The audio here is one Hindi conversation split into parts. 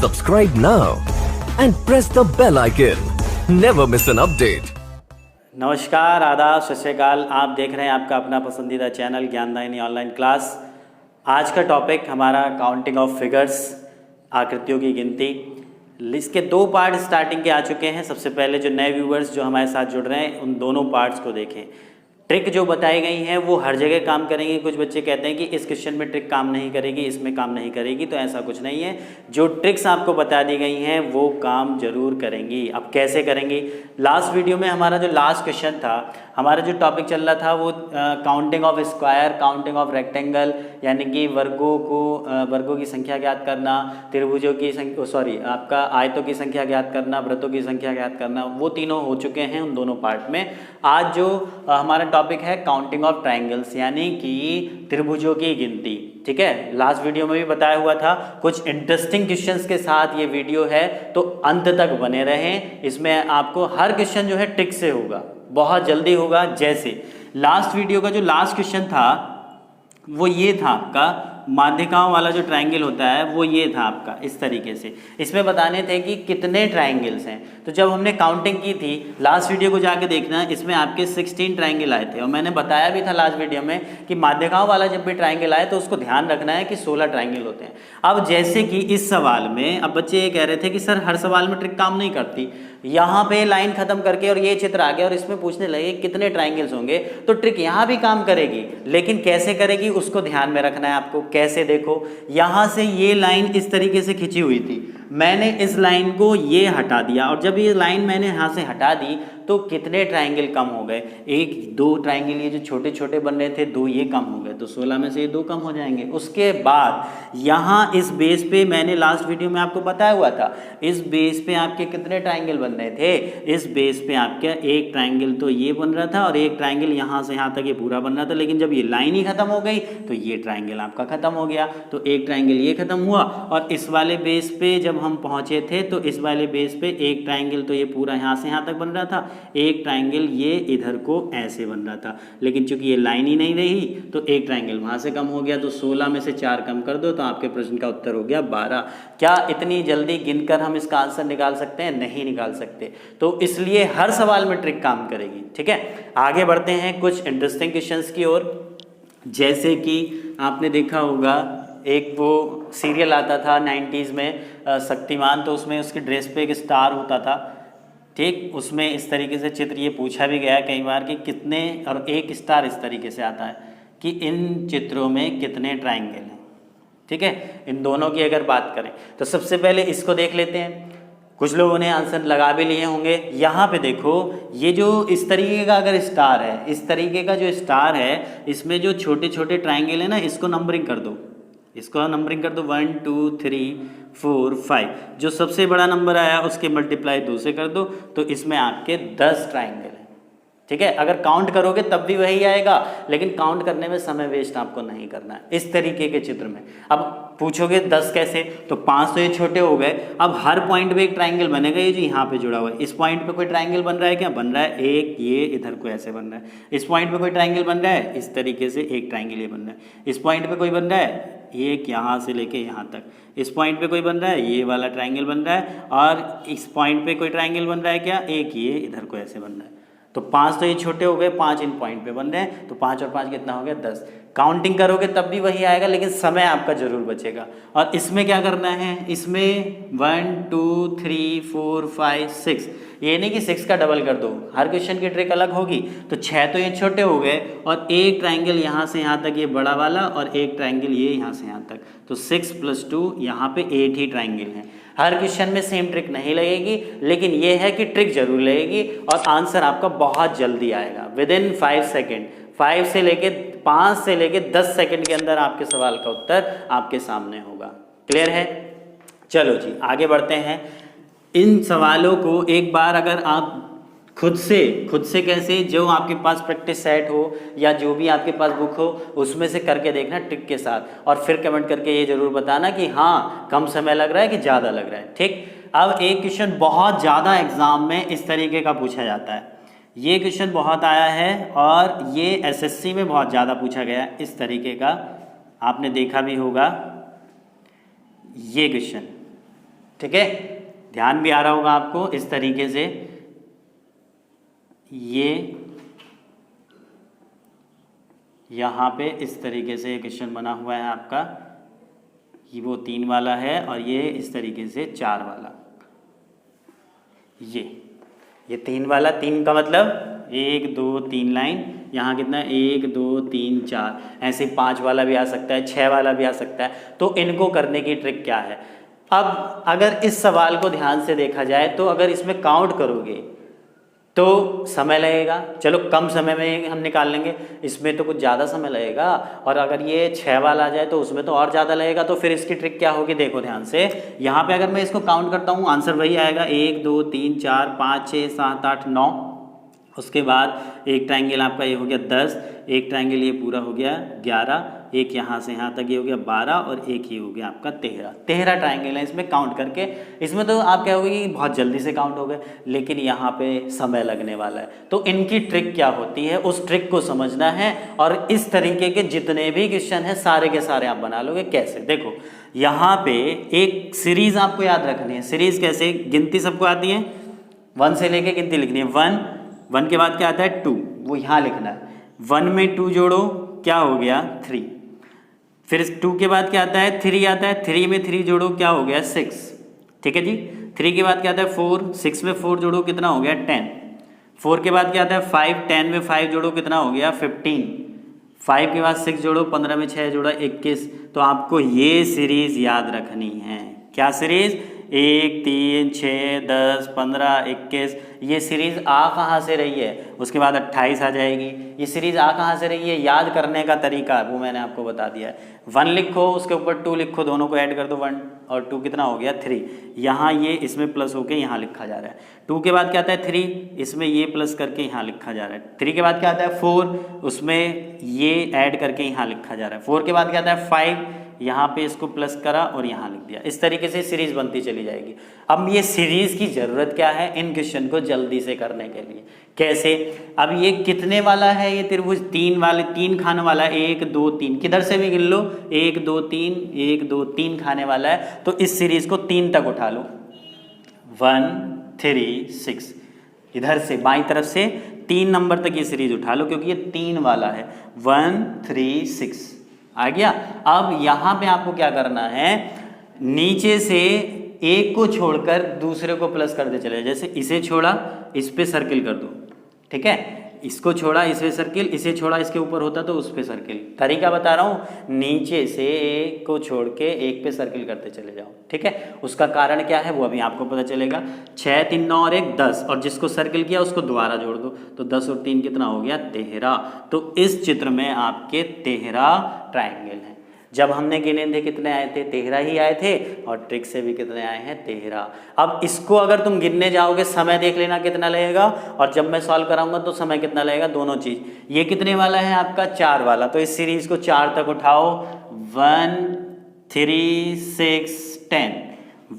Subscribe now and press the bell icon. Never miss an update. नमस्कार, आदाब, सत श्री अकाल। आप देख रहे हैं आपका अपना पसंदीदा चैनल ज्ञानदायिनी ऑनलाइन क्लास। आज का टॉपिक हमारा काउंटिंग ऑफ फिगर्स, आकृतियों की गिनती। इसके दो पार्ट स्टार्टिंग के आ चुके हैं। सबसे पहले जो नए व्यूवर्स जो हमारे साथ जुड़ रहे हैं उन दोनों पार्ट्स को देखें। ट्रिक जो बताई गई हैं वो हर जगह काम करेंगी। कुछ बच्चे कहते हैं कि इस क्वेश्चन में ट्रिक काम नहीं करेगी, इसमें काम नहीं करेगी, तो ऐसा कुछ नहीं है। जो ट्रिक्स आपको बता दी गई हैं वो काम जरूर करेंगी। अब कैसे करेंगी? लास्ट वीडियो में हमारा जो लास्ट क्वेश्चन था, हमारा जो टॉपिक चल रहा था वो counting of square, counting of rectangle, यानी कि वर्गों की संख्या ज्ञात करना, त्रिभुजों की संख्या, आपका आयतों की संख्या ज्ञात करना, वृत्तों की संख्या ज्ञात करना, वो तीनों हो चुके हैं उन दोनों पार्ट में। आज जो हमारा टॉपिक है काउंटिंग ऑफ ट्राइंगल्स, यानी कि त्रिभुजों की गिनती। ठीक है, लास्ट वीडियो में भी बताया हुआ था। कुछ इंटरेस्टिंग क्वेश्चंस के साथ ये वीडियो है, तो अंत तक बने रहें। इसमें आपको हर क्वेश्चन जो है ट्रिक से होगा, बहुत जल्दी होगा। जैसे लास्ट वीडियो का जो लास्ट क्वेश्चन था वो ये था आपका, माध्यिकाओं वाला जो ट्रायंगल होता है वो ये था आपका, इस तरीके से। इसमें बताने थे कि कितने ट्रायंगल्स हैं। तो जब हमने काउंटिंग की थी, लास्ट वीडियो को जाके देखना, इसमें आपके 16 ट्रायंगल आए थे। और मैंने बताया भी था लास्ट वीडियो में कि माध्यिकाओं वाला जब भी ट्रायंगल आए तो उसको ध्यान रखना है कि 16 ट्रायंगल होते हैं। अब जैसे कि इस सवाल में, अब बच्चे ये कह रहे थे कि सर हर सवाल में ट्रिक काम नहीं करती। यहाँ पे लाइन खत्म करके और ये चित्र आ गया और इसमें पूछने लगे कितने ट्रायंगल्स होंगे, तो ट्रिक यहाँ भी काम करेगी, लेकिन कैसे करेगी उसको ध्यान में रखना है आपको। कैसे? देखो, यहाँ से ये लाइन इस तरीके से खिंची हुई थी, मैंने इस लाइन को ये हटा दिया, और जब ये लाइन मैंने यहाँ से हटा दी तो कितने ट्रायंगल कम हो गए? 1-2 ट्रायंगल ये जो छोटे छोटे बन रहे थे, 2 ये कम हो गए, तो 16 में से ये 2 कम हो जाएंगे। उसके बाद यहाँ इस बेस पे, मैंने लास्ट वीडियो में आपको बताया हुआ था, इस बेस पे आपके कितने ट्रायंगल बन रहे थे? इस बेस पे आपका एक ट्रायंगल तो ये बन रहा था और एक ट्रायंगल यहाँ से यहाँ तक ये पूरा बन रहा था। लेकिन जब ये लाइन ही खत्म हो गई तो ये ट्रायंगल आपका खत्म हो गया। तो एक ट्रायंगल ये खत्म हुआ, और इस वाले बेस पे जब हम पहुँचे थे तो इस वाले बेस पे एक ट्रायंगल तो ये पूरा यहाँ से यहाँ तक बन रहा था, एक ट्रायंगल ये इधर को ऐसे बन रहा था। लेकिन चूंकि ये लाइन ही नहीं रही तो एक ट्रायंगल वहाँ से कम हो गया। तो 16 में से 4 कम कर दो तो आपके प्रश्न का उत्तर हो गया 12। क्या इतनी जल्दी गिनकर हम इसका आंसर निकाल सकते हैं? नहीं निकाल सकते। तो इसलिए हर सवाल में ट्रिक काम करेगी। ठीक है, आगे बढ़ते हैं कुछ इंटरेस्टिंग क्वेश्चंस की ओर। जैसे कि आपने देखा होगा, एक वो सीरियल आता था 90s में, शक्तिमान, तो उसमें उसकी ड्रेस पे एक स्टार होता था। ठीक, उसमें इस तरीके से चित्र ये पूछा भी गया कई बार कि कितने, और एक स्टार इस तरीके से आता है कि इन चित्रों में कितने ट्रायंगल हैं। ठीक है, इन दोनों की अगर बात करें तो सबसे पहले इसको देख लेते हैं। कुछ लोगों ने आंसर लगा भी लिए होंगे। यहाँ पे देखो, ये जो इस तरीके का अगर स्टार है, इस तरीके का जो स्टार है, इसमें जो छोटे छोटे ट्रायंगल है ना, इसको नंबरिंग कर दो, इसको नंबरिंग कर दो 1 2 3 4 5। जो सबसे बड़ा नंबर आया उसके मल्टीप्लाई 2 से कर दो, तो इसमें आपके 10 ट्रायंगल हैं। ठीक है, अगर काउंट करोगे तब भी वही आएगा, लेकिन काउंट करने में समय वेस्ट आपको नहीं करना है। इस तरीके के चित्र में अब पूछोगे 10 कैसे, तो 5 तो ये छोटे हो गए। अब हर पॉइंट पे एक ट्रायंगल बनेगा, ये जो यहाँ पे जुड़ा हुआ है, इस पॉइंट पे कोई ट्रायंगल बन रहा है क्या? बन रहा है एक, ये इधर को ऐसे बन रहा है। इस पॉइंट पे कोई ट्रायंगल बन रहा है, इस तरीके से एक ट्रायंगल ये बन रहा है। इस पॉइंट पे कोई बन रहा है, एक यहाँ से लेके यहाँ तक। इस पॉइंट पे कोई बन रहा है, ये वाला ट्रायंगल बन रहा है। और इस पॉइंट पे कोई ट्रायंगल बन रहा है क्या? एक ये इधर को ऐसे बन रहा है। तो 5 तो ये छोटे हो गए, 5 इन पॉइंट पे बन रहे हैं, तो 5 और 5 कितना हो गया? 10। काउंटिंग करोगे तब भी वही आएगा, लेकिन समय आपका जरूर बचेगा। और इसमें क्या करना है? इसमें 1 2 3 4 5 6, ये नहीं कि 6 का डबल कर दो, हर क्वेश्चन की ट्रिक अलग होगी। तो 6 तो ये छोटे हो गए, और एक ट्रायंगल यहाँ से यहाँ तक ये बड़ा वाला, और एक ट्रायंगल ये यहाँ से यहाँ तक, तो 6 + 2 यहाँ पे 8 ही ट्रायंगल हैं। हर क्वेश्चन में सेम ट्रिक नहीं लगेगी, लेकिन ये है कि ट्रिक जरूर लगेगी और आंसर आपका बहुत जल्दी आएगा। विदिन 5 सेकेंड, 5 से लेके 5 से लेके 10 सेकेंड के अंदर आपके सवाल का उत्तर आपके सामने होगा। क्लियर है? चलो जी, आगे बढ़ते हैं। इन सवालों को एक बार अगर आप खुद से कैसे, जो आपके पास प्रैक्टिस सेट हो या जो भी आपके पास बुक हो उसमें से करके देखना ट्रिक के साथ, और फिर कमेंट करके ये जरूर बताना कि हाँ कम समय लग रहा है कि ज़्यादा लग रहा है। ठीक, अब एक क्वेश्चन बहुत ज़्यादा एग्जाम में इस तरीके का पूछा जाता है। ये क्वेश्चन बहुत आया है और ये एसएससी में बहुत ज़्यादा पूछा गया है। इस तरीके का आपने देखा भी होगा ये क्वेश्चन। ठीक है, ध्यान भी आ रहा होगा आपको। इस तरीके से ये यहाँ पे इस तरीके से क्वेश्चन बना हुआ है आपका, ये वो 3 वाला है और ये इस तरीके से 4 वाला। ये 3 वाला, 3 का मतलब 1 2 3 लाइन, यहाँ कितना 1 2 3 4, ऐसे 5 वाला भी आ सकता है, 6 वाला भी आ सकता है। तो इनको करने की ट्रिक क्या है? अब अगर इस सवाल को ध्यान से देखा जाए तो अगर इसमें काउंट करोगे तो समय लगेगा, चलो कम समय में हम निकाल लेंगे, इसमें तो कुछ ज़्यादा समय लगेगा। और अगर ये 6 वाला आ जाए तो उसमें तो और ज़्यादा लगेगा। तो फिर इसकी ट्रिक क्या होगी, देखो ध्यान से। यहाँ पे अगर मैं इसको काउंट करता हूँ आंसर वही आएगा, 1 2 3 4 5 6 7 8 9। उसके बाद एक ट्रायंगल आपका ये हो गया 10, एक ट्रायंगल ये पूरा हो गया 11, एक यहाँ से यहाँ तक ये हो गया 12 और एक ये हो गया आपका 13 ट्रायंगल है इसमें काउंट करके। इसमें तो आप क्या होगी कि बहुत जल्दी से काउंट हो गए, लेकिन यहाँ पे समय लगने वाला है। तो इनकी ट्रिक क्या होती है, उस ट्रिक को समझना है और इस तरीके के जितने भी क्वेश्चन हैं सारे के सारे आप बना लोगे। कैसे, देखो यहाँ पे एक सीरीज आपको याद रखनी है। सीरीज कैसे, गिनती सबको आती है, 1 से लेके गिनती लिखनी है। 1 के बाद क्या आता है 2, वो यहाँ लिखना है। 1 में 2 जोड़ो, क्या हो गया 3। फिर 2 के बाद क्या आता है 3 आता है, 3 में 3 जोड़ो, क्या हो गया 6। ठीक है जी। 3 के बाद क्या आता है 4, 6 में 4 जोड़ो, कितना हो गया 10। 4 के बाद क्या आता है 5, 10 में 5 जोड़ो, कितना हो गया 15। 5 के बाद 6 जोड़ो, 15 में 6 जोड़ा 21। तो आपको ये सीरीज याद रखनी है। क्या सीरीज, 1 3 6 10 15 21। ये सीरीज आ कहाँ से रही है, उसके बाद 28 आ जाएगी। ये सीरीज आ कहाँ से रही है, याद करने का तरीका वो मैंने आपको बता दिया है। 1 लिखो, उसके ऊपर 2 लिखो, दोनों को ऐड कर दो, 1 और 2 कितना हो गया 3। यहाँ ये इसमें प्लस होके यहाँ लिखा जा रहा है। 2 के बाद क्या आता है 3, इसमें ये प्लस करके यहाँ लिखा जा रहा है। 3 के बाद क्या आता है 4, उसमें ये ऐड करके यहाँ लिखा जा रहा है। 4 के बाद क्या आता है 5, यहाँ पे इसको प्लस करा और यहाँ लिख दिया। इस तरीके से सीरीज बनती चली जाएगी। अब ये सीरीज की ज़रूरत क्या है, इन क्वेश्चन को जल्दी से करने के लिए। कैसे, अब ये कितने वाला है, ये त्रिभुज 3 खाने वाला है, 1 2 3, किधर से भी गिन लो, 1 2 3 1 2 3 खाने वाला है। तो इस सीरीज को 3 तक उठा लो, 1 3 6, इधर से बाईं तरफ से 3 नंबर तक ये सीरीज उठा लो, क्योंकि ये 3 वाला है। 1 3 6 आ गया। अब यहाँ पे आपको क्या करना है, नीचे से एक को छोड़कर दूसरे को प्लस करते चले। जैसे इसे छोड़ा, इस पे सर्किल कर दो, ठीक है। इसको छोड़ा, इस पे सर्किल, इसे छोड़ा, इसके ऊपर होता तो उस पे सर्किल। तरीका बता रहा हूँ, नीचे से एक को छोड़ के एक पे सर्किल करते चले जाओ, ठीक है। उसका कारण क्या है वो अभी आपको पता चलेगा। 6 3 9 और 1 10, और जिसको सर्किल किया उसको दोबारा जोड़ दो, तो 10 और 3 कितना हो गया 13। तो इस चित्र में आपके 13 ट्रायंगल हैं। जब हमने गिने थे कितने आए थे, 13 ही आए थे, और ट्रिक से भी कितने आए हैं 13। अब इसको अगर तुम गिनने जाओगे, समय देख लेना कितना लगेगा, और जब मैं सॉल्व कराऊंगा तो समय कितना लगेगा, दोनों चीज़। ये कितने वाला है आपका 4 वाला, तो इस सीरीज को 4 तक उठाओ। 1 3 6 10,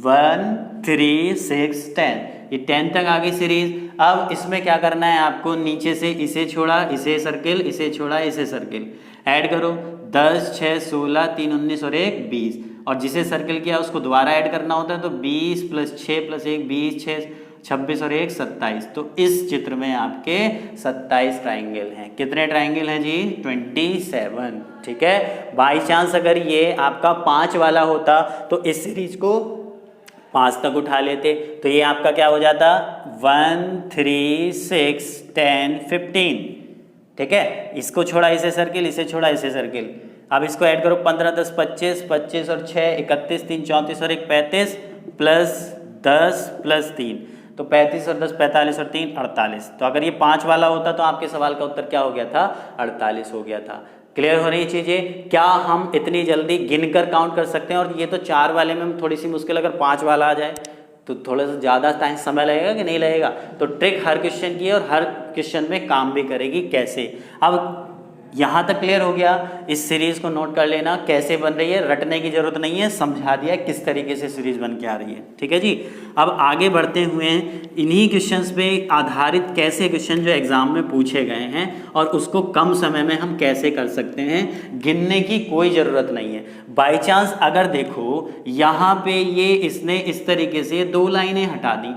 1 3 6 10, ये 10 तक आ गई सीरीज। अब इसमें क्या करना है आपको, नीचे से इसे छोड़ा, इसे सर्किल, इसे छोड़ा, इसे सर्किल, ऐड करो। 10 6 16 3 19 और 1 20, और जिसे सर्किल किया उसको दोबारा ऐड करना होता है, तो 20 + 6 + 1 20 6 26 और 1 27। तो इस चित्र में आपके 27 ट्रायंगल हैं। कितने ट्रायंगल हैं जी, 27, ठीक है। बाई चांस अगर ये आपका 5 वाला होता तो इस सीरीज को 5 तक उठा लेते, तो ये आपका क्या हो जाता, 1 3 6 10 15, ठीक है। इसको छोड़ा, इसे सर्किल, इसे छोड़ा, इसे सर्किल। अब इसको ऐड करो, 15 10 25, 25 और 6 31, 3 34 और 1 35, प्लस 10 + 3, तो 35 और 10 45 और 3 48। तो अगर ये 5 वाला होता तो आपके सवाल का उत्तर क्या हो गया था, 48 हो गया था। क्लियर हो रही चीज़ें, क्या हम इतनी जल्दी गिनकर काउंट कर सकते हैं। और ये तो 4 वाले में थोड़ी सी मुश्किल, अगर 5 वाला आ जाए तो थोड़ा सा ज़्यादा टाइम समय लगेगा कि नहीं लगेगा। तो ट्रिक हर क्वेश्चन की है और हर क्वेश्चन में काम भी करेगी। कैसे, अब यहाँ तक क्लियर हो गया। इस सीरीज को नोट कर लेना कैसे बन रही है, रटने की जरूरत नहीं है, समझा दिया किस तरीके से सीरीज बन के आ रही है। ठीक है जी। अब आगे बढ़ते हुए इन्हीं क्वेश्चंस पे आधारित कैसे क्वेश्चन जो एग्जाम में पूछे गए हैं और उसको कम समय में हम कैसे कर सकते हैं, गिनने की कोई ज़रूरत नहीं है। बाई चांस अगर देखो यहाँ पे ये इसने इस तरीके से 2 लाइनें हटा दी,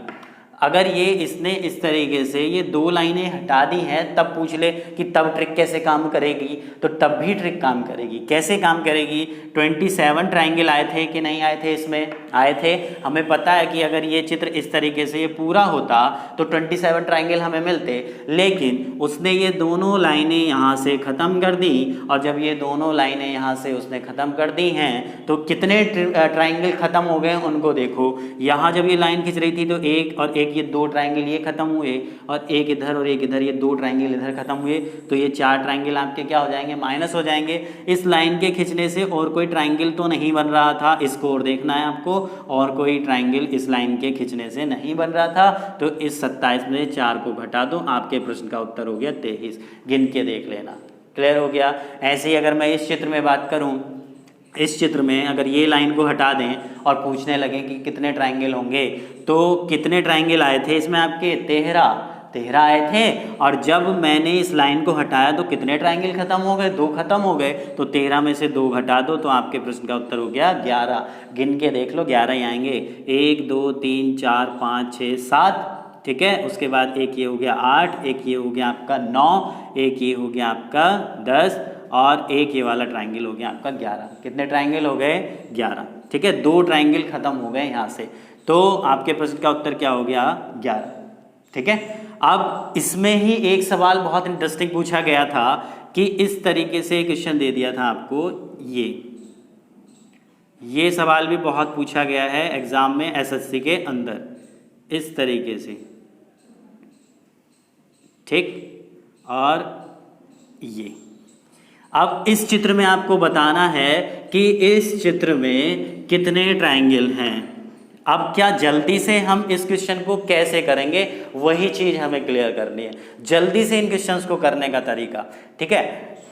अगर ये इसने इस तरीके से ये 2 लाइनें हटा दी हैं, तब पूछ ले कि तब ट्रिक कैसे काम करेगी, तो तब भी ट्रिक काम करेगी। कैसे काम करेगी? 27 ट्रायंगल आए थे कि नहीं आए थे? इसमें आए थे। हमें पता है कि अगर ये चित्र इस तरीके से ये पूरा होता तो 27 ट्रायंगल हमें मिलते, लेकिन उसने ये दोनों लाइनें यहाँ से ख़त्म कर दी, और जब ये दोनों लाइनें यहाँ से उसने ख़त्म कर दी हैं तो कितने ट्रायंगल ख़त्म हो गए उनको देखो। यहाँ जब ये लाइन खिंच रही थी तो एक और एक ये 2 ट्रायंगल ये खत्म हुए, और एक इधर और एक इधर, ये 2 ट्रायंगल इधर खत्म हुए, तो ये 4 ट्रायंगल आपके क्या हो जाएंगे? माइनस हो जाएंगे। इस लाइन के खींचने से और कोई ट्रायंगल तो नहीं बन रहा था, इसको और देखना है आपको, और कोई ट्रायंगल इस लाइन के खींचने से नहीं बन रहा था। तो इस 27 में 4 को घटा दो, आपके प्रश्न का उत्तर हो गया 23। गिन के देख लेना। क्लियर हो गया। ऐसे ही अगर मैं इस चित्र में बात करूं, इस चित्र में अगर ये लाइन को हटा दें और पूछने लगे कि कितने ट्रायंगल होंगे, तो कितने ट्रायंगल आए थे इसमें आपके? 13 आए थे। और जब मैंने इस लाइन को हटाया तो कितने ट्रायंगल खत्म हो गए? 2 खत्म हो गए। तो 13 में से 2 घटा दो, तो आपके प्रश्न का उत्तर हो गया 11। गिन के देख लो, 11 ही आएंगे। 1 2 3 4 5 6 7, ठीक है। उसके बाद एक ये हो गया 8, एक ये हो गया आपका 9, एक ये हो गया आपका 10, और एक ये वाला ट्रायंगल हो गया आपका 11। कितने ट्रायंगल हो गए? 11। ठीक है, 2 ट्रायंगल खत्म हो गए यहाँ से, तो आपके प्रश्न का उत्तर क्या हो गया? 11। ठीक है। अब इसमें ही एक सवाल बहुत इंटरेस्टिंग पूछा गया था कि इस तरीके से क्वेश्चन दे दिया था आपको, ये सवाल भी बहुत पूछा गया है एग्जाम में एसएससी के अंदर, इस तरीके से। ठीक, और ये अब इस चित्र में आपको बताना है कि इस चित्र में कितने ट्रायंगल हैं। अब क्या जल्दी से हम इस क्वेश्चन को कैसे करेंगे, वही चीज़ हमें क्लियर करनी है, जल्दी से इन क्वेश्चंस को करने का तरीका। ठीक है,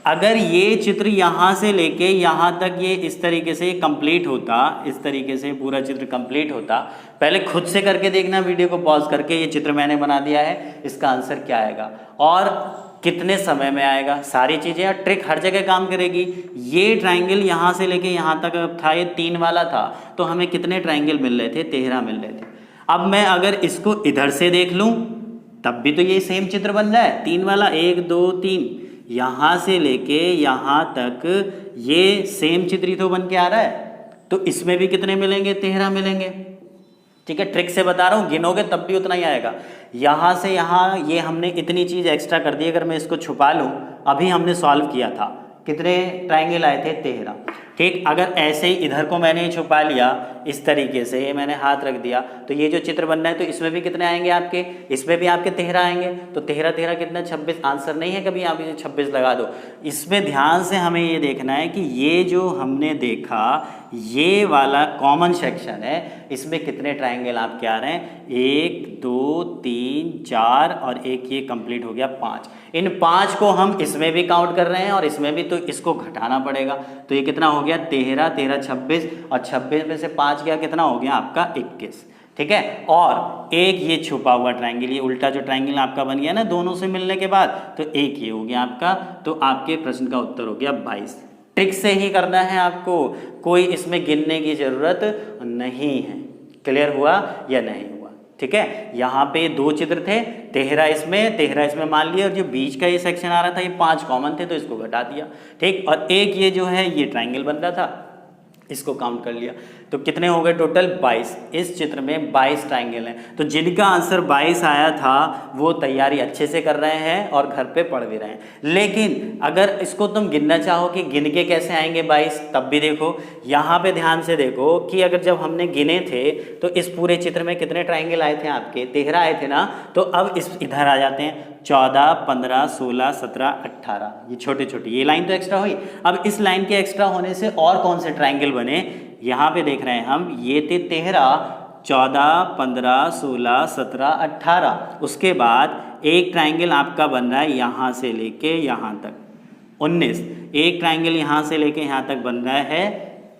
अगर ये चित्र यहाँ से लेके यहाँ तक ये इस तरीके से कंप्लीट होता, इस तरीके से पूरा चित्र कंप्लीट होता, पहले खुद से करके देखना, वीडियो को पॉज करके, ये चित्र मैंने बना दिया है, इसका आंसर क्या आएगा और कितने समय में आएगा। सारी चीज़ें और ट्रिक हर जगह काम करेगी। ये ट्रायंगल यहाँ से लेके यहाँ तक था, ये 3 वाला था, तो हमें कितने ट्रायंगल मिल रहे थे? 13 मिल रहे थे। अब मैं अगर इसको इधर से देख लूँ तब भी तो ये सेम चित्र बन रहा है, 3 वाला, 1 2 3, यहाँ से लेके यहाँ तक ये सेम चित्र ही तो बन के आ रहा है, तो इसमें भी कितने मिलेंगे? 13 मिलेंगे। ठीक है, ट्रिक से बता रहा हूँ, गिनोगे तब भी उतना ही आएगा। यहाँ से यहाँ ये हमने इतनी चीज़ एक्स्ट्रा कर दी, अगर मैं इसको छुपा लूँ, अभी हमने सॉल्व किया था, कितने ट्रायंगल आए थे? 13। ठीक, अगर ऐसे ही इधर को मैंने छुपा लिया, इस तरीके से ये मैंने हाथ रख दिया, तो ये जो चित्र बन रहा है, तो इसमें भी कितने आएंगे आपके? इसमें भी आपके 13 आएंगे। तो 13 कितना? 26। आंसर नहीं है कभी, आप इसे 26 लगा दो। इसमें ध्यान से हमें ये देखना है कि ये जो हमने देखा, ये वाला कॉमन सेक्शन है, इसमें कितने ट्रायंगल आपके आ रहे हैं? 1 2 3 4, और एक ये कंप्लीट हो गया 5। इन 5 को हम इसमें भी काउंट कर रहे हैं और इसमें भी, तो इसको घटाना पड़ेगा। तो ये कितना हो गया? 13 13 26, और 26 में से 5 गया, कितना हो गया आपका? 21। ठीक है, और एक ये छुपा हुआ ट्रायंगल, ये उल्टा जो ट्रायंगल आपका बन गया ना दोनों से मिलने के बाद, तो एक ये हो गया आपका। तो आपके प्रश्न का उत्तर हो गया 22। ट्रिक से ही करना है आपको, कोई इसमें गिनने की ज़रूरत नहीं है। क्लियर हुआ या नहीं हुआ? ठीक है, यहाँ पे 2 चित्र थे, 13 इसमें मान लिया, और जो बीच का ये सेक्शन आ रहा था, ये 5 कॉमन थे, तो इसको घटा दिया। ठीक, और एक ये जो है ये ट्रायंगल बन रहा था, इसको काउंट कर लिया, तो कितने हो गए टोटल? 22। इस चित्र में 22 ट्रायंगल हैं। तो जिनका आंसर 22 आया था वो तैयारी अच्छे से कर रहे हैं और घर पे पढ़ भी रहे हैं। लेकिन अगर इसको तुम गिनना चाहो कि गिन के कैसे आएंगे 22, तब भी देखो, यहाँ पे ध्यान से देखो कि अगर जब हमने गिने थे तो इस पूरे चित्र में कितने ट्रायंगल आए थे आपके? 13 आए थे ना। तो अब इस इधर आ जाते हैं, 14 15 16 17 18, ये छोटे छोटे, ये लाइन तो एक्स्ट्रा हुई। अब इस लाइन के एक्स्ट्रा होने से और कौन से ट्रायंगल बने, यहाँ पे देख रहे हैं हम, ये थे 13 14 15 16 17 18। उसके बाद एक ट्रायंगल आपका बन रहा है यहाँ से लेके यहाँ तक, 19, एक ट्राइंगल यहाँ से लेके यहाँ तक बन रहा है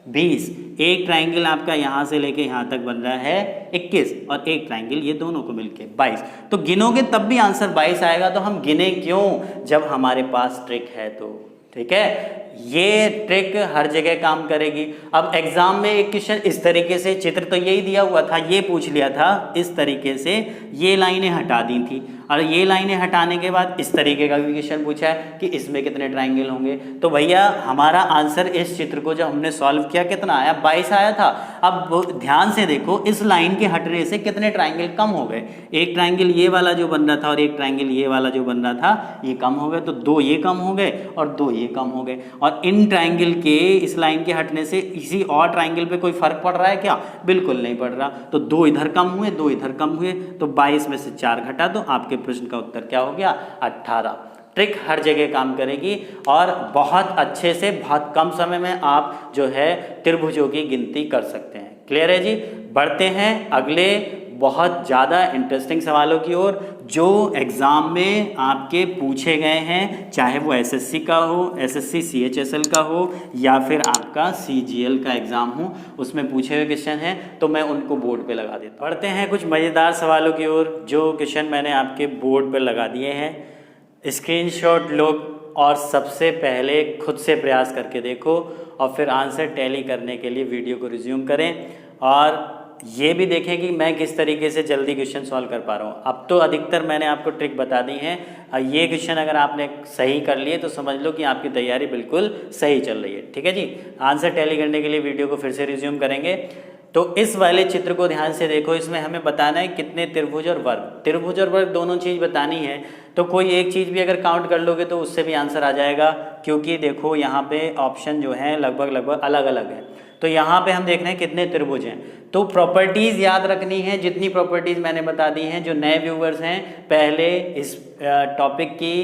20, एक ट्राइंगल आपका यहाँ से लेके यहाँ तक बन रहा है 21 और एक ट्राइंगल ये दोनों को मिलके 22। तो गिनोगे तब भी आंसर 22 आएगा। तो हम गिने क्यों? जब हमारे पास ट्रिक है तो। ठीक है, ये ट्रिक हर जगह काम करेगी। अब एग्जाम में एक क्वेश्चन इस तरीके से, चित्र तो यही दिया हुआ था, ये पूछ लिया था इस तरीके से, ये लाइनें हटा दी थी और ये लाइनें हटाने के बाद इस तरीके का भी क्वेश्चन पूछा है कि इसमें कितने ट्राइंगल होंगे। तो भैया हमारा आंसर इस चित्र को जब हमने सॉल्व किया कितना आया? 22 आया था। अब ध्यान से देखो, इस लाइन के हटने से कितने ट्राइंगल कम हो गए? एक ट्राइंगल ये वाला जो बन रहा था और एक ट्राइंगल ये वाला जो बन रहा था, ये कम हो गए। तो 2 ये कम हो गए और 2 ये कम हो गए। और इन ट्राइंगल के इस लाइन के हटने से इसी और ट्राइंगल पे कोई फर्क पड़ रहा है क्या? बिल्कुल नहीं पड़ रहा। तो 2 इधर कम हुए, 2 इधर कम हुए, तो 22 में से 4 घटा दो, आपके प्रश्न का उत्तर क्या हो गया? 18। ट्रिक हर जगह काम करेगी और बहुत अच्छे से बहुत कम समय में आप जो है त्रिभुजों की गिनती कर सकते हैं। क्लियर है जी? बढ़ते हैं अगले बहुत ज़्यादा इंटरेस्टिंग सवालों की ओर जो एग्ज़ाम में आपके पूछे गए हैं, चाहे वो एसएससी का हो, एसएससी सीएचएसएल का हो या फिर आपका सीजीएल का एग्ज़ाम हो, उसमें पूछे हुए क्वेश्चन हैं तो मैं उनको बोर्ड पे लगा देता हूँ। पढ़ते हैं कुछ मज़ेदार सवालों की ओर जो क्वेश्चन मैंने आपके बोर्ड पे लगा दिए हैं। स्क्रीनशॉट लो और सबसे पहले खुद से प्रयास करके देखो और फिर आंसर टैली करने के लिए वीडियो को रिज्यूम करें और ये भी देखें कि मैं किस तरीके से जल्दी क्वेश्चन सॉल्व कर पा रहा हूँ। अब तो अधिकतर मैंने आपको ट्रिक बता दी है। ये क्वेश्चन अगर आपने सही कर लिए तो समझ लो कि आपकी तैयारी बिल्कुल सही चल रही है। ठीक है जी? आंसर टैली करने के लिए वीडियो को फिर से रिज्यूम करेंगे। तो इस वाले चित्र को ध्यान से देखो, इसमें हमें बताना है कितने त्रिभुज और वर्ग, त्रिभुज और वर्ग दोनों चीज़ बतानी है। तो कोई एक चीज़ भी अगर काउंट कर लोगे तो उससे भी आंसर आ जाएगा, क्योंकि देखो यहाँ पे ऑप्शन जो है लगभग अलग अलग है। तो यहाँ पे हम देख रहे हैं कितने त्रिभुज हैं। तो प्रॉपर्टीज़ याद रखनी है, जितनी प्रॉपर्टीज़ मैंने बता दी हैं। जो नए व्यूवर्स हैं, पहले इस टॉपिक की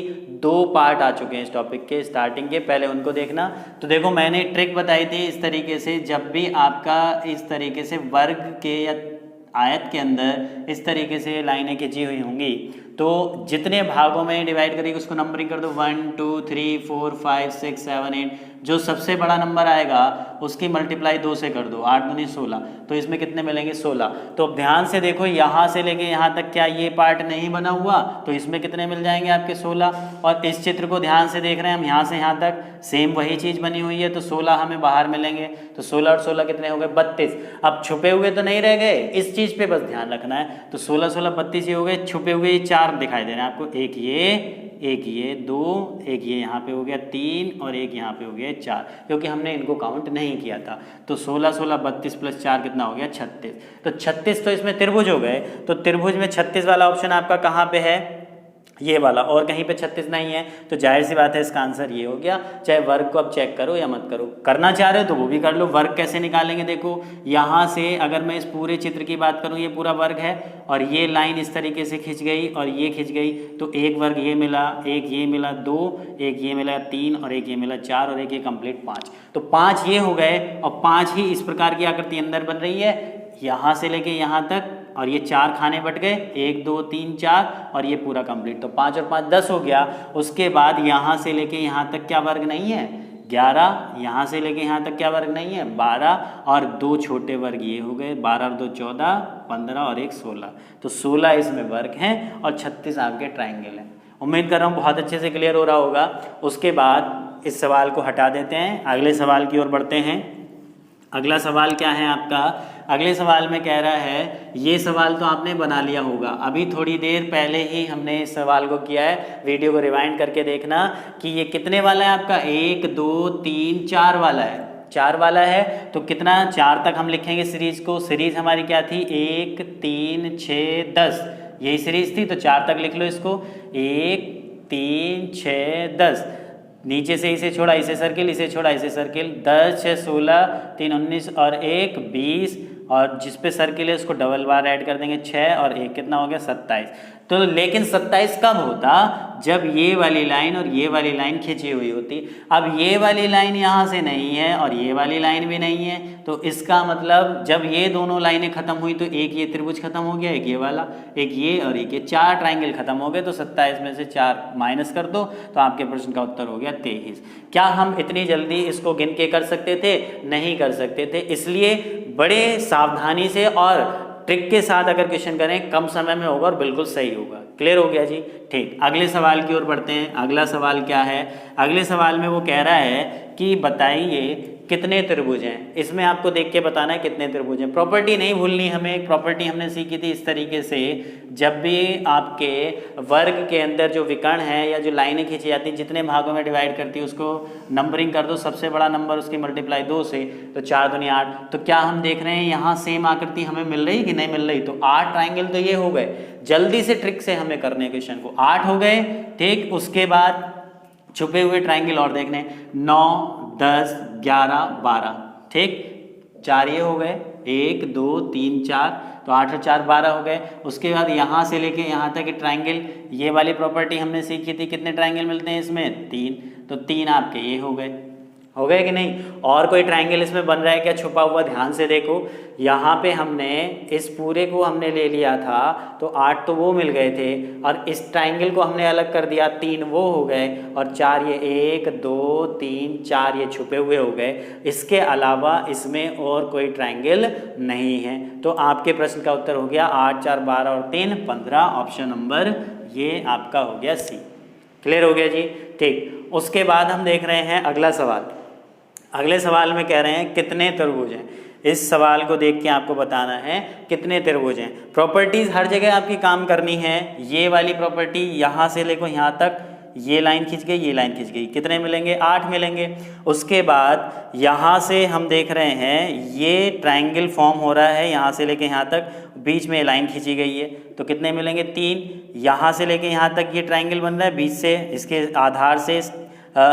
2 पार्ट आ चुके हैं, इस टॉपिक के स्टार्टिंग के, पहले उनको देखना। तो देखो मैंने ट्रिक बताई थी इस तरीके से, जब भी आपका इस तरीके से वर्ग के या आयत के अंदर इस तरीके से लाइनें खींची हुई होंगी तो जितने भागों में डिवाइड करेगी उसको नंबरिंग कर दो 1 2 3 4 5 6 7 8। जो सबसे बड़ा नंबर आएगा उसकी मल्टीप्लाई 2 से कर दो, 8 दूनी 16। तो इसमें कितने मिलेंगे? 16। तो अब ध्यान से देखो यहाँ से लेके यहाँ तक क्या ये पार्ट नहीं बना हुआ, तो इसमें कितने मिल जाएंगे आपके? 16। और इस चित्र को ध्यान से देख रहे हैं हम, यहाँ से यहाँ तक सेम वही चीज़ बनी हुई है, तो 16 हमें बाहर मिलेंगे। तो 16 और 16 कितने हो गए? 32। अब छुपे हुए तो नहीं रह गए, इस चीज़ पे बस ध्यान रखना है। तो 16 16 32 ही हो गए। छुपे हुए ये 4 दिखाई दे रहे हैं आपको, एक ये 2, एक ये यहाँ पे हो गया 3 और एक यहाँ पे हो गया 4, क्योंकि हमने इनको काउंट नहीं किया था। तो 16 16 32 प्लस 4 कितना हो गया? 36। तो 36 तो इसमें त्रिभुज हो गए। तो त्रिभुज में 36 वाला ऑप्शन आपका कहाँ पे है? ये वाला, और कहीं पे 36 नहीं है। तो जाहिर सी बात है इसका आंसर ये हो गया। चाहे वर्ग को अब चेक करो या मत करो, करना चाह रहे हो तो वो भी कर लो। वर्ग कैसे निकालेंगे? देखो यहाँ से अगर मैं इस पूरे चित्र की बात करूँ, ये पूरा वर्ग है और ये लाइन इस तरीके से खिंच गई और ये खिंच गई, तो एक वर्ग ये मिला, एक ये मिला 2, एक ये मिला 3 और एक ये मिला 4 और एक ये कंप्लीट 5। तो 5 ये हो गए और 5 ही इस प्रकार की आकृति अंदर बन रही है, यहाँ से लेके यहाँ तक, और ये 4 खाने बट गए, 1 2 3 4 और ये पूरा कंप्लीट। तो 5 और 5 10 हो गया। उसके बाद यहाँ से लेके यहाँ तक क्या वर्ग नहीं है? 11। यहाँ से लेके यहाँ तक क्या वर्ग नहीं है? 12 और 2 छोटे वर्ग ये हो गए, 12 और 2 14, 15 और 1 16। तो 16 इसमें वर्ग हैं और 36 आपके ट्राइंगल हैं। उम्मीद कर रहा हूँ बहुत अच्छे से क्लियर हो रहा होगा। उसके बाद इस सवाल को हटा देते हैं, अगले सवाल की ओर बढ़ते हैं। अगला सवाल क्या है आपका? अगले सवाल में कह रहा है, ये सवाल तो आपने बना लिया होगा, अभी थोड़ी देर पहले ही हमने इस सवाल को किया है। वीडियो को रिवाइंड करके देखना कि ये कितने वाला है आपका? 1 2 3 4 वाला है। 4 वाला है तो कितना? 4 तक हम लिखेंगे सीरीज को। सीरीज हमारी क्या थी? 1 3 6 10, यही सीरीज थी। तो 4 तक लिख लो इसको, 1 3 6 10। नीचे से इसे छोड़ा, इसे सर्किल, इसे छोड़ा, इसे सर्किल। 10 6 16, 3 19 और 1 20, और जिस पे सर्किल है उसको डबल बार ऐड कर देंगे 6 और 1 कितना हो गया? 27। तो लेकिन 27 कब होता? जब ये वाली लाइन और ये वाली लाइन खींची हुई होती। अब ये वाली लाइन यहाँ से नहीं है और ये वाली लाइन भी नहीं है, तो इसका मतलब जब ये दोनों लाइनें खत्म हुई तो एक ये त्रिभुज खत्म हो गया, एक ये वाला, एक ये और एक ये, 4 ट्राइंगल खत्म हो गए। तो 27 में से 4 माइनस कर दो तो आपके प्रश्न का उत्तर हो गया 23। क्या हम इतनी जल्दी इसको गिन के कर सकते थे? नहीं कर सकते थे, इसलिए बड़े सावधानी से और ट्रिक के साथ अगर क्वेश्चन करें कम समय में होगा और बिल्कुल सही होगा। क्लियर हो गया जी? ठीक, अगले सवाल की ओर बढ़ते हैं। अगला सवाल क्या है? अगले सवाल में वो कह रहा है कि बताइए कितने त्रिभुज हैं। इसमें आपको देख के बताना है कितने त्रिभुज हैं। प्रॉपर्टी नहीं भूलनी हमें, एक प्रॉपर्टी हमने सीखी थी इस तरीके से, जब भी आपके वर्ग के अंदर जो विकर्ण है या जो लाइनें खींची जाती हैं जितने भागों में डिवाइड करती है उसको नंबरिंग कर दो, सबसे बड़ा नंबर उसकी मल्टीप्लाई 2 से, तो 4 दूनी 8। तो क्या हम देख रहे हैं यहाँ सेम आकृति हमें मिल रही कि नहीं मिल रही? तो 8 ट्राइंगल तो ये हो गए। जल्दी से ट्रिक से हमें करने क्वेश्चन को, 8 हो गए। ठीक, उसके बाद छुपे हुए ट्राइंगल और देखने, 9, 10, 11, 12। ठीक, 4 ये हो गए, 1, 2, 3, 4, तो 8 और 4 12 हो गए। उसके बाद यहाँ से लेके यहाँ तक ट्राइंगल, ये वाली प्रॉपर्टी हमने सीखी थी, कितने ट्राइंगल मिलते हैं इसमें? 3, तो 3 आपके ये हो गए कि नहीं? और कोई ट्राइंगल इसमें बन रहा है क्या छुपा हुआ? ध्यान से देखो, यहाँ पे हमने इस पूरे को हमने ले लिया था तो 8 तो वो मिल गए थे, और इस ट्राइंगल को हमने अलग कर दिया, 3 वो हो गए, और 4 ये 1, 2, 3, 4 ये छुपे हुए हो गए। इसके अलावा इसमें और कोई ट्राइंगल नहीं है। तो आपके प्रश्न का उत्तर हो गया 8, 4, 12 और 3, 15। ऑप्शन नंबर ये आपका हो गया सी। क्लियर हो गया जी? ठीक, उसके बाद हम देख रहे हैं अगला सवाल। अगले सवाल में कह रहे हैं कितने त्रिभुज हैं। इस सवाल को देख के आपको बताना है कितने त्रिभुज हैं। प्रॉपर्टीज़ हर जगह आपकी काम करनी है। ये वाली प्रॉपर्टी यहाँ से लेकर यहाँ तक, ये लाइन खींच गई, ये लाइन खींच गई, कितने मिलेंगे? 8 मिलेंगे। उसके बाद यहाँ से हम देख रहे हैं ये ट्राइंगल फॉर्म हो रहा है, यहाँ से लेके यहाँ तक, बीच में लाइन खींची गई है, तो कितने मिलेंगे? 3। यहाँ से लेके यहाँ तक ये ट्राइंगल बन रहा है, बीच से इसके आधार से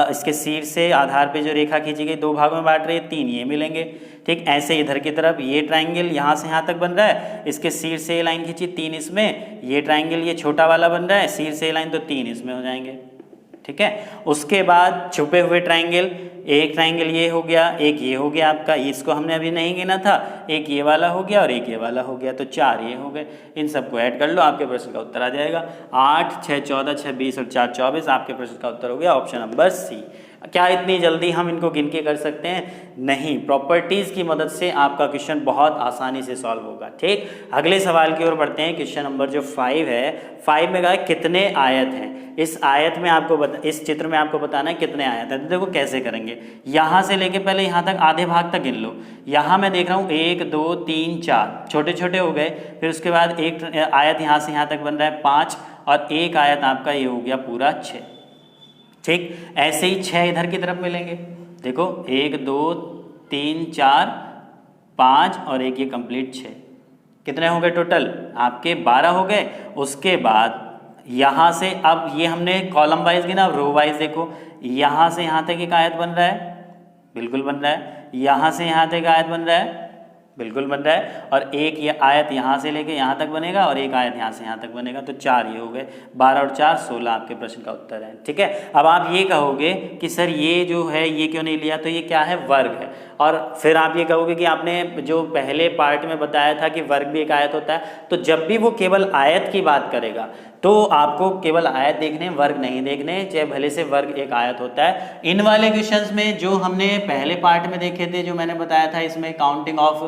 इसके शीर्ष से आधार पे जो रेखा खींची गई 2 भागों में बांट रही है, 3 ये मिलेंगे। ठीक, ऐसे इधर की तरफ ये ट्राइंगल यहाँ से यहाँ तक बन रहा है, इसके शीर्ष से ये लाइन खींची, 3 इसमें, ये ट्राइंगल ये छोटा वाला बन रहा है, शीर्ष से लाइन, तो 3 इसमें हो जाएंगे। ठीक है, उसके बाद छुपे हुए ट्राइंगल, एक ट्राइंगल ये हो गया, एक ये हो गया आपका, इसको हमने अभी नहीं गिना था, एक ये वाला हो गया और एक ये वाला हो गया, तो 4 ये हो गए। इन सबको ऐड कर लो, आपके प्रश्न का उत्तर आ जाएगा 8, 6, 14, 6, 20 और 4, 24। आपके प्रश्न का उत्तर हो गया ऑप्शन नंबर सी। क्या इतनी जल्दी हम इनको गिन के कर सकते हैं? नहीं, प्रॉपर्टीज़ की मदद से आपका क्वेश्चन बहुत आसानी से सॉल्व होगा। ठीक, अगले सवाल की ओर बढ़ते हैं। क्वेश्चन नंबर जो 5 है, 5 में कहा है कितने आयत हैं। इस आयत में आपको इस चित्र में आपको बताना है कितने आयत हैं। तो देखो कैसे करेंगे, यहाँ से लेके पहले यहाँ तक आधे भाग तक गिन लो। यहाँ मैं देख रहा हूँ 1, 2, 3, 4 छोटे छोटे हो गए। फिर उसके बाद एक आयत यहाँ से यहाँ तक बन रहा है 5, और एक आयत आपका ये हो गया पूरा 6। ठीक, ऐसे ही 6 इधर की तरफ मिलेंगे। देखो 1, 2, 3, 4, 5 और एक ये कंप्लीट 6। कितने हो गए टोटल? आपके 12 हो गए। उसके बाद यहाँ से, अब ये हमने कॉलम वाइज गिना, रो वाइज देखो, यहाँ से यहाँ तक एक आयत बन रहा है, बिल्कुल बन रहा है। यहाँ से यहाँ तक आयत बन रहा है, बिल्कुल बन रहा है। और एक ये आयत यहाँ से लेके यहाँ तक बनेगा, और एक आयत यहाँ से यहाँ तक बनेगा, तो 4 ये हो गए। 12 और 4 16 आपके प्रश्न का उत्तर है। ठीक है, अब आप ये कहोगे कि सर ये जो है ये क्यों नहीं लिया, तो ये क्या है? वर्ग है। और फिर आप ये कहोगे कि आपने जो पहले पार्ट में बताया था कि वर्ग भी एक आयत होता है, तो जब भी वो केवल आयत की बात करेगा तो आपको केवल आयत देखने, वर्ग नहीं देखने, चाहे भले से वर्ग एक आयत होता है। इन वाले क्वेश्चंस में जो हमने पहले पार्ट में देखे थे, जो मैंने बताया था, इसमें काउंटिंग ऑफ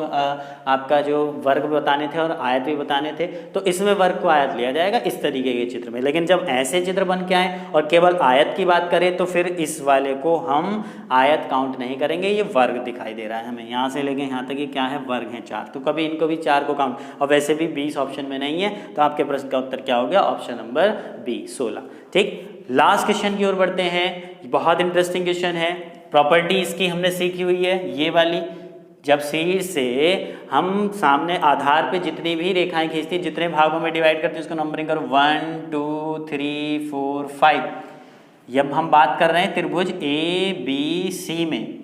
आपका जो वर्ग बताने थे और आयत भी बताने थे, तो इसमें वर्ग को आयत लिया जाएगा इस तरीके के चित्र में। लेकिन जब ऐसे चित्र बन के आए और केवल आयत की बात करें तो फिर इस वाले को हम आयत काउंट नहीं करेंगे, ये वर्ग दिखाई दे रहा है हमें। यहाँ से लेके यहाँ तक ये क्या है? वर्ग है 4, तो कभी इनको भी 4 को काउंट, और वैसे भी 20 ऑप्शन में नहीं है, तो आपके प्रश्न का उत्तर क्या हो गया? Option number B 16। ठीक, लास्ट क्वेश्चन की ओर बढ़ते हैं। बहुत इंटरेस्टिंग क्वेश्चन है। प्रॉपर्टी इसकी हमने सीखी हुई है, ये वाली, जब शीर्ष से हम सामने आधार पे जितनी भी रेखाएं खींचती हैं, जितने भागों में डिवाइड करते हैं, उसको नंबरिंग करो 1, 2, 3, 4, 5। जब हम बात कर रहे हैं त्रिभुज ए बी सी में,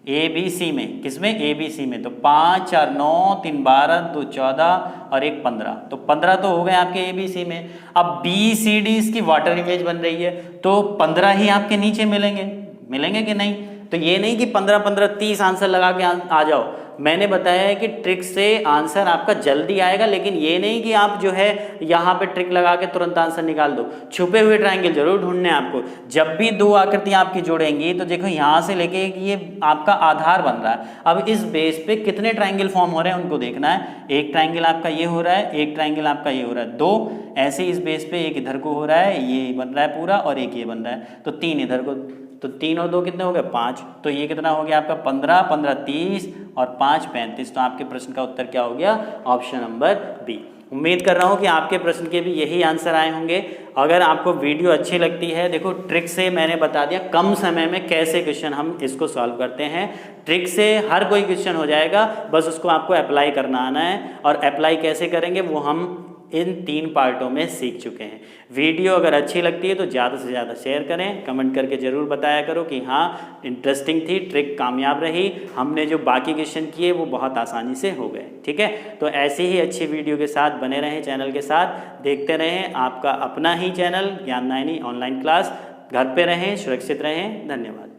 ABC में, किसमें? ABC में। तो 5 4 9 3 12 2 14 और 1 15, तो 15 तो हो गए आपके ABC में। अब BCD इसकी वाटर इमेज बन रही है, तो 15 ही आपके नीचे मिलेंगे कि नहीं? तो ये नहीं कि 15 15 30 आंसर लगा के आ जाओ। मैंने बताया है कि ट्रिक से आंसर आपका जल्दी आएगा, लेकिन ये नहीं कि आप जो है यहाँ पे ट्रिक लगा के तुरंत आंसर निकाल दो। छुपे हुए ट्रायंगल जरूर ढूंढने हैं आपको। जब भी दो आकृतियां आपकी जोड़ेंगी तो देखो यहाँ से लेके ये आपका आधार बन रहा है। अब इस बेस पे कितने ट्रायंगल फॉर्म हो रहे हैं उनको देखना है। एक ट्रायंगल आपका ये हो रहा है, एक ट्रायंगल आपका ये हो रहा है, दो ऐसे इस बेस पे एक इधर को हो रहा है, ये बन रहा है पूरा, और एक ये बन रहा है, तो 3 इधर को, तो 3 और 2 कितने हो गए? 5। तो ये कितना हो गया आपका? 15 15 30 और 5 35। तो आपके प्रश्न का उत्तर क्या हो गया? Option number B. उम्मीद कर रहा हूँ कि आपके प्रश्न के भी यही आंसर आए होंगे। अगर आपको वीडियो अच्छी लगती है, देखो ट्रिक से मैंने बता दिया कम समय में कैसे क्वेश्चन हम इसको सॉल्व करते हैं। ट्रिक से हर कोई क्वेश्चन हो जाएगा, बस उसको आपको अप्लाई करना आना है। और अप्लाई कैसे करेंगे वो हम इन 3 पार्टों में सीख चुके हैं। वीडियो अगर अच्छी लगती है तो ज़्यादा से ज़्यादा शेयर करें, कमेंट करके ज़रूर बताया करो कि हाँ इंटरेस्टिंग थी, ट्रिक कामयाब रही, हमने जो बाकी क्वेश्चन किए वो बहुत आसानी से हो गए। ठीक है, तो ऐसी ही अच्छी वीडियो के साथ बने रहें, चैनल के साथ देखते रहें आपका अपना ही चैनल ज्ञानदायिनी ऑनलाइन क्लास। घर पे रहें, सुरक्षित रहें। धन्यवाद।